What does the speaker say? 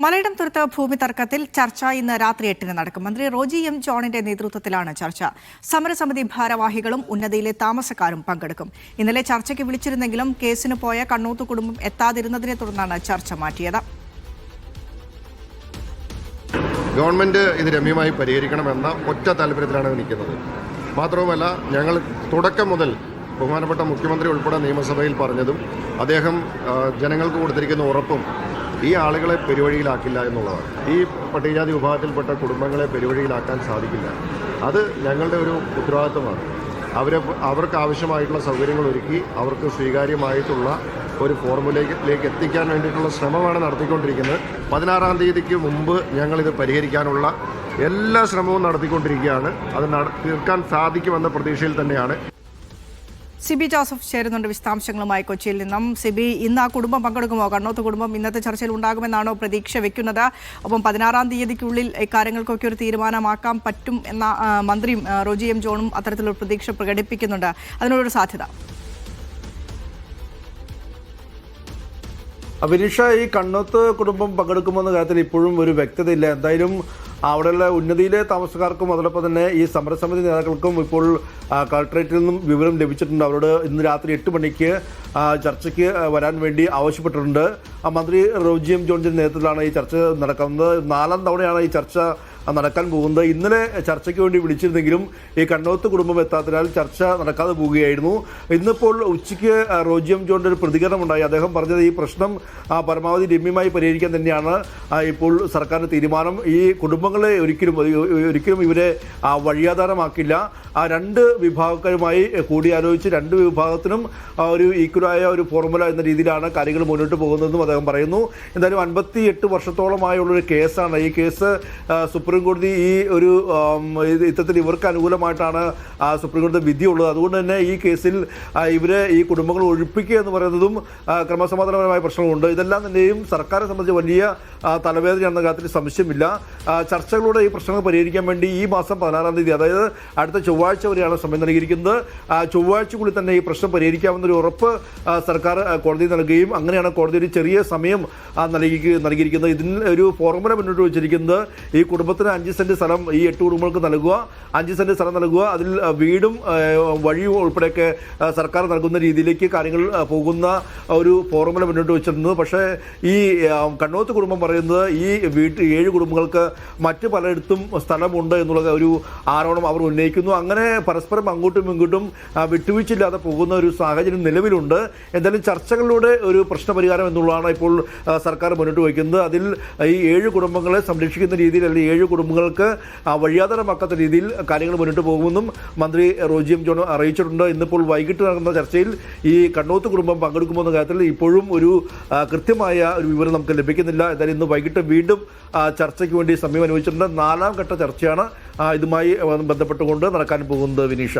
മലയിടംതുരുത്ത് ഭൂമി തർക്കത്തിൽ ചർച്ച ഇന്ന് രാത്രി 8-ന് നടക്കും. മന്ത്രി റോജി എം ജോണിന്റെ നേതൃത്വത്തിലാണ് ചർച്ച. സമരസമിതി ഭാരവാഹികളും ഉന്നതിയിലെ താമസക്കാരും പങ്കെടുക്കും. ഇന്നലെ ചർച്ചയ്ക്ക് വിളിച്ചിരുന്നെങ്കിലും കേസിന് പോയ കണ്ണൂത്ത് കുടുംബം എത്താതിരുന്നതിനെ തുടർന്നാണ് ചർച്ച മാറ്റിയത്. ഗവൺമെന്റ് ഇത് രമ്യമായി പരിഹരിക്കണമെന്ന ഒറ്റ താല്പര്യത്തിലാണ് നിൽക്കുന്നത്. മാത്രവുമല്ല, ഞങ്ങൾ തുടക്കം മുതൽ ബഹുമാനപ്പെട്ട മുഖ്യമന്ത്രി ഉൾപ്പെടെ നിയമസഭയിൽ പറഞ്ഞതും അദ്ദേഹം ജനങ്ങൾക്ക് കൊടുത്തിരിക്കുന്ന ഉറപ്പും ഈ ആളുകളെ പെരുവഴിയിലാക്കില്ല എന്നുള്ളതാണ്. ഈ പട്ടികജാതി വിഭാഗത്തിൽപ്പെട്ട കുടുംബങ്ങളെ പെരുവഴിയിലാക്കാൻ സാധിക്കില്ല. അത് ഞങ്ങളുടെ ഒരു ഉത്തരവാദിത്വമാണ്. അവർക്ക് ആവശ്യമായിട്ടുള്ള സൗകര്യങ്ങൾ ഒരുക്കി അവർക്ക് സ്വീകാര്യമായിട്ടുള്ള ഒരു ഫോർമുലയിലേക്ക് എത്തിക്കാൻ വേണ്ടിയിട്ടുള്ള ശ്രമമാണ് നടത്തിക്കൊണ്ടിരിക്കുന്നത്. 16-ാം തീയതിക്ക് മുമ്പ് ഞങ്ങളിത് പരിഹരിക്കാനുള്ള എല്ലാ ശ്രമവും നടത്തിക്കൊണ്ടിരിക്കുകയാണ്. അത് തീർക്കാൻ സാധിക്കുമെന്ന പ്രതീക്ഷയിൽ തന്നെയാണ്. സിബി ജോസഫ് ചേരുന്നുണ്ട് വിശദാംശങ്ങളുമായി കൊച്ചിയിൽ നിന്നും. സിബി, ഇന്ന് ആ കുടുംബം പങ്കെടുക്കുമോ? കണ്ണൂത്ത് കുടുംബം ഇന്നത്തെ ചർച്ചയിൽ ഉണ്ടാകുമെന്നാണോ പ്രതീക്ഷ വെക്കുന്നത്? ഒപ്പം 16-ാം തീയതിക്കുള്ളിൽ ഇക്കാര്യങ്ങൾക്കൊക്കെ ഒരു തീരുമാനമാക്കാൻ പറ്റും എന്ന മന്ത്രിയും റോജി എം ജോണും അത്തരത്തിലൊരു പ്രതീക്ഷ പ്രകടിപ്പിക്കുന്നുണ്ട്. അതിനൊരു സാധ്യത? വിനിഷ, ഈ കണ്ണൂത്ത് കുടുംബം പങ്കെടുക്കുമെന്ന കാര്യത്തിൽ ഇപ്പോഴും ഒരു വ്യക്തതയില്ല. എന്തായാലും അവിടെയുള്ള ഉന്നതിയിലെ താമസക്കാർക്കും അതോടൊപ്പം തന്നെ ഈ സമരസമിതി നേതാക്കൾക്കും ഇപ്പോൾ കളക്ടറേറ്റിൽ നിന്നും വിവരം ലഭിച്ചിട്ടുണ്ട്. അവരോട് ഇന്ന് രാത്രി 8 മണിക്ക് ചർച്ചയ്ക്ക് വരാൻ വേണ്ടി ആവശ്യപ്പെട്ടിട്ടുണ്ട്. മന്ത്രി റോജി എം ജോണിന്റെ നേതൃത്വത്തിലാണ് ഈ ചർച്ച നടക്കുന്നത്. 4-ാം തവണയാണ് ഈ ചർച്ച നടക്കാൻ പോകുന്നത്. ഇന്നലെ ചർച്ചയ്ക്ക് വേണ്ടി വിളിച്ചിരുന്നെങ്കിലും ഈ കണ്ണൂത്ത് കുടുംബം എത്താത്തതിനാൽ ചർച്ച നടക്കാതെ പോവുകയായിരുന്നു. ഇന്നിപ്പോൾ ഉച്ചയ്ക്ക് റോജി എം ജോണിന്റെ ഒരു പ്രതികരണം ഉണ്ടായി. അദ്ദേഹം പറഞ്ഞത് ഈ പ്രശ്നം പരമാവധി രമ്യമായി പരിഹരിക്കാൻ തന്നെയാണ് ഇപ്പോൾ സർക്കാരിന്റെ തീരുമാനം. ഈ കുടുംബങ്ങളെ ഒരിക്കലും ഇവരെ വഴിയാധാരമാക്കില്ല. ആ 2 വിഭാഗക്കാരുമായി കൂടിയാലോചിച്ച് 2 വിഭാഗത്തിനും ഒരു ഈക്വലായ ഒരു ഫോർമുല എന്ന രീതിയിലാണ് കാര്യങ്ങൾ മുന്നോട്ട് പോകുന്നതെന്നും അദ്ദേഹം പറയുന്നു. എന്തായാലും 58 വർഷത്തോളമായുള്ളൊരു കേസാണ്. ഈ കേസ് സുപ്രീം കോടതി ഈ ഒരു ഇത്തരത്തിൽ ഇവർക്ക് അനുകൂലമായിട്ടാണ് സുപ്രീം കോടതി വിധിയുള്ളത്. അതുകൊണ്ട് തന്നെ ഈ കേസിൽ ഈ കുടുംബങ്ങൾ ഒഴിപ്പിക്കുക എന്ന് പറയുന്നതും ക്രമസമാധാനപരമായ പ്രശ്നങ്ങളുണ്ട്. ഇതെല്ലാം തന്നെയും സർക്കാരെ സംബന്ധിച്ച് വലിയ തലവേദനയാണെന്ന കാര്യത്തിൽ സംശയമില്ല. ചർച്ചകളോടെ ഈ പ്രശ്നങ്ങൾ പരിഹരിക്കാൻ വേണ്ടി ഈ മാസം 16-ാം തീയതി, അതായത് അടുത്ത ചൊവ്വാഴ്ച വരെയാണ് സമയം നൽകിയിരിക്കുന്നത്. ചൊവ്വാഴ്ചക്കുള്ളിൽ തന്നെ ഈ പ്രശ്നം പരിഹരിക്കാമെന്നൊരു ഉറപ്പ് സർക്കാർ കോടതി നൽകുകയും അങ്ങനെയാണ് കോടതി ഒരു ചെറിയ സമയം നൽകിയിരിക്കുന്നത്. ഇതിൽ ഒരു ഫോർമുല മുന്നോട്ട് വെച്ചിരിക്കുന്നത് ഈ കുടുംബത്തിന് 5 സെന്റ് സ്ഥലം ഈ 8 കുടുംബങ്ങൾക്ക് നൽകുക, 5 സെന്റ് സ്ഥലം നൽകുക, അതിൽ വീടും വഴിയും ഉൾപ്പെടെയൊക്കെ സർക്കാർ നൽകുന്ന രീതിയിലേക്ക് കാര്യങ്ങൾ പോകുന്ന ഒരു ഫോർമുല മുന്നോട്ട് വെച്ചിരുന്നു. പക്ഷേ ഈ കണ്ണൂത്ത് കുടുംബം പറയുന്നത് ഈ 7 കുടുംബങ്ങൾക്ക് മറ്റ് പലയിടത്തും സ്ഥലമുണ്ട് എന്നുള്ള ഒരു ആരോപണം അവർ ഉന്നയിക്കുന്നു. അങ്ങനെ പരസ്പരം അങ്ങോട്ടും ഇങ്ങോട്ടും വിട്ടുവീഴ്ചയില്ലാതെ പോകുന്ന ഒരു സാഹചര്യം നിലവിലുണ്ട്. എന്തായാലും ചർച്ചകളിലൂടെ ഒരു പ്രശ്നപരിഹാരം എന്നുള്ളതാണ് ഇപ്പോൾ സർക്കാർ മുന്നോട്ട് വയ്ക്കുന്നത്. അതിൽ ഈ 7 കുടുംബങ്ങളെ സംരക്ഷിക്കുന്ന രീതിയിൽ, അല്ലെങ്കിൽ 7 കുടുംബങ്ങൾക്ക് വഴിയാധാരമാക്കാത്ത രീതിയിൽ കാര്യങ്ങൾ മുന്നോട്ട് പോകുമെന്നും മന്ത്രി റോജി എം ജോൺ അറിയിച്ചിട്ടുണ്ട്. ഇന്നിപ്പോൾ വൈകിട്ട് നടക്കുന്ന ചർച്ചയിൽ ഈ കണ്ണൂത്ത് കുടുംബം പങ്കെടുക്കുമെന്ന കാര്യത്തിൽ ഇപ്പോഴും ഒരു കൃത്യമായ ഒരു വിവരം നമുക്ക് ലഭിക്കുന്നില്ല. എന്തായാലും ഇന്ന് വൈകിട്ട് വീണ്ടും ചർച്ചയ്ക്ക് വേണ്ടി സമയം അനുവദിച്ചിട്ടുണ്ട്. 4-ാം ഘട്ട ചർച്ചയാണ് ഇതുമായി ബന്ധപ്പെട്ടുകൊണ്ട് നടക്കാൻ പോകുന്നത്. വിനീഷ.